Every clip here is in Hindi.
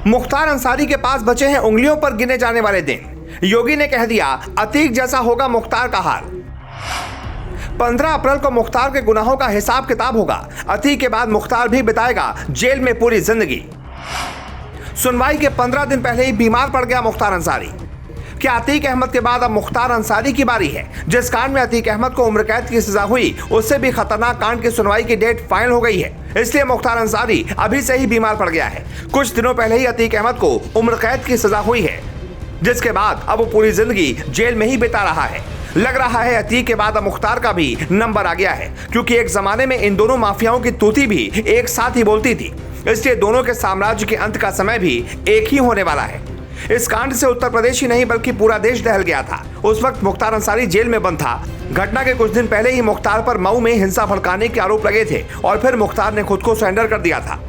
मुख्तार अंसारी के पास बचे हैं उंगलियों पर गिने जाने वाले दिन। योगी ने कह दिया अतीक जैसा होगा मुख्तार का हाल। 15 अप्रैल को मुख्तार के गुनाहों का हिसाब किताब होगा। अतीक के बाद मुख्तार भी बिताएगा जेल में पूरी जिंदगी। सुनवाई के 15 दिन पहले ही बीमार पड़ गया मुख्तार अंसारी। क्या अतीक अहमद के बाद अब मुख्तार अंसारी की बारी है? जिस कांड में अतीक अहमद को उम्र कैद की सजा हुई, उससे भी खतरनाक कांड की सुनवाई की डेट फाइनल हो गई है। इसलिए मुख्तार अंसारी अभी से ही बीमार पड़ गया है। कुछ दिनों पहले ही अतीक अहमद को उम्र कैद की सजा हुई है, जिसके बाद अब वो पूरी जिंदगी जेल में ही बिता रहा है। लग रहा है अतीक के बाद अब मुख्तार का भी नंबर आ गया है, क्योंकि एक जमाने में इन दोनों माफियाओं की तूती भी एक साथ ही बोलती थी। इसलिए दोनों के साम्राज्य के अंत का समय भी एक ही होने वाला है। इस कांड से उत्तर प्रदेश ही नहीं बल्कि पूरा देश दहल गया था। उस वक्त मुख्तार अंसारी जेल में बंद था। घटना के कुछ दिन पहले ही मुख्तार पर मऊ में हिंसा भड़काने के आरोप लगे थे और फिर मुख्तार ने खुद को सरेंडर कर दिया था।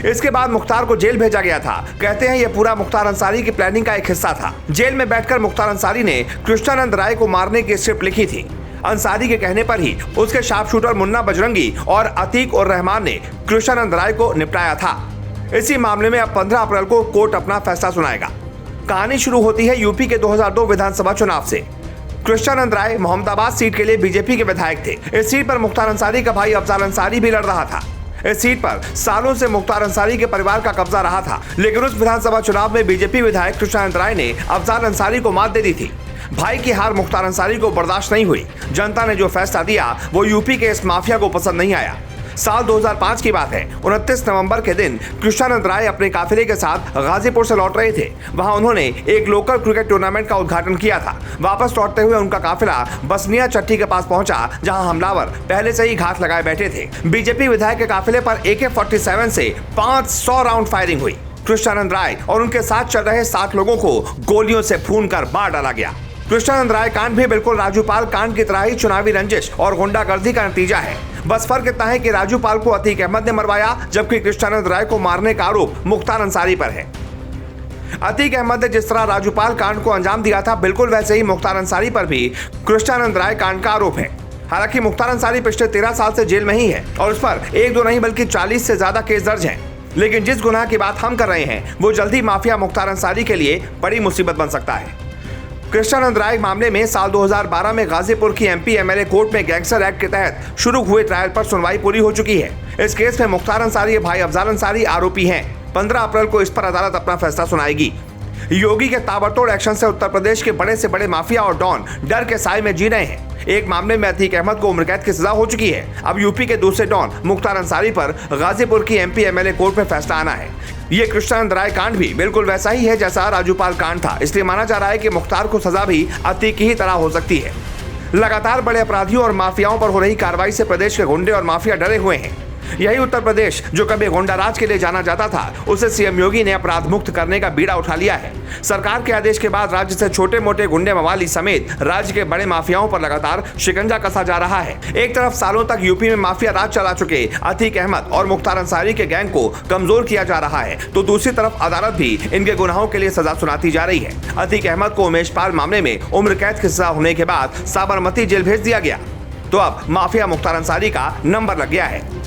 इसके बाद मुख्तार को जेल भेजा गया था। कहते हैं यह पूरा मुख्तार अंसारी की प्लानिंग का एक हिस्सा था। जेल में बैठकर मुख्तार अंसारी ने कृष्णानंद राय को मारने की स्क्रिप्ट लिखी थी। अंसारी के कहने पर ही उसके शार्प शूटर मुन्ना बजरंगी और अतीक और रहमान ने कृष्णानंद राय को निपटाया था। इसी मामले में अब 15 अप्रैल को कोर्ट अपना फैसला सुनाएगा। कहानी शुरू होती है यूपी के 2002 विधानसभा चुनाव से। कृष्णानंद राय मोहम्मदाबाद सीट के लिए बीजेपी के विधायक थे। इस सीट पर मुख्तार अंसारी का भाई अफजाल अंसारी भी लड़ रहा था। इस सीट पर सालों से मुख्तार अंसारी के परिवार का कब्जा रहा था, लेकिन उस विधानसभा चुनाव में बीजेपी विधायक कृष्णानंद राय ने अफजाल अंसारी को मात दे दी थी। भाई की हार मुख्तार अंसारी को बर्दाश्त नहीं हुई। जनता ने जो फैसला दिया वो यूपी के इस माफिया को पसंद नहीं आया। साल 2005 की बात है। 29 नवंबर के दिन कृष्णानंद राय अपने काफिले के साथ गाजीपुर से लौट रहे थे। वहां उन्होंने एक लोकल क्रिकेट टूर्नामेंट का उद्घाटन किया था। वापस लौटते हुए उनका काफिला बसनिया चट्टी के पास पहुंचा, जहां हमलावर पहले से ही घात लगाए बैठे थे। बीजेपी विधायक के काफिले पर AK-47 से 500 राउंड फायरिंग हुई। कृष्णानंद राय और उनके साथ चल रहे 7 लोगों को गोलियों से भूनकर मार डाला गया। कृष्णानंद राय कांड भी बिल्कुल राजूपाल कांड की तरह ही चुनावी रंजिश और गुंडागर्दी का नतीजा है। बस फर्क इतना है कि राजूपाल को अतीक अहमद ने मरवाया, जबकि कृष्णानंद राय को मारने का आरोप मुख्तार अंसारी पर है। अतीक अहमद ने जिस तरह राजूपाल कांड को अंजाम दिया था, बिल्कुल वैसे ही मुख्तार अंसारी पर भी कृष्णानंद राय कांड का आरोप है। हालांकि मुख्तार अंसारी पिछले 13 साल से जेल में ही है और उस पर 1-2 नहीं बल्कि 40 से ज्यादा केस दर्ज हैं। लेकिन जिस गुनाह की बात हम कर रहे हैं वो जल्दी माफिया मुख्तार अंसारी के लिए बड़ी मुसीबत बन सकता है। कृष्णानंद राय मामले में साल 2012 में गाजीपुर की MP MLA कोर्ट में गैंगस्टर एक्ट के तहत शुरू हुए ट्रायल पर सुनवाई पूरी हो चुकी है। इस केस में मुख्तार अंसारी भाई अफजाल अंसारी आरोपी हैं। 15 अप्रैल को इस पर अदालत अपना फैसला सुनाएगी। योगी के ताबड़तोड़ एक्शन से उत्तर प्रदेश के बड़े से बड़े माफिया और डॉन डर के साए में जी रहे हैं। एक मामले में अतीक अहमद को उम्र कैद की सजा हो चुकी है। अब यूपी के दूसरे डॉन मुख्तार अंसारी पर गाजीपुर की MP MLA कोर्ट में फैसला आना है। ये कृष्णानंद राय कांड भी बिल्कुल वैसा ही है जैसा राजूपाल कांड था। इसलिए माना जा रहा है कि मुख्तार को सजा भी अतीक की ही तरह हो सकती है। लगातार बड़े अपराधियों और माफियाओं पर हो रही कार्रवाई से प्रदेश के गुंडे और माफिया डरे हुए हैं। यही उत्तर प्रदेश जो कभी गुंडाराज के लिए जाना जाता था, उसे CM योगी ने अपराध मुक्त करने का बीड़ा उठा लिया है। सरकार के आदेश के बाद राज्य से छोटे मोटे गुंडे मवाली समेत राज्य के बड़े माफियाओं पर लगातार शिकंजा कसा जा रहा है। एक तरफ सालों तक यूपी में माफिया राज चला चुके अतीक अहमद और मुख्तार अंसारी के गैंग को कमजोर किया जा रहा है, तो दूसरी तरफ अदालत भी इनके गुनाहों के लिए सजा सुनाती जा रही है। अतीक अहमद को उमेश पाल मामले में उम्र कैद की सजा होने के बाद साबरमती जेल भेज दिया गया, तो अब माफिया मुख्तार अंसारी का नंबर लग गया है।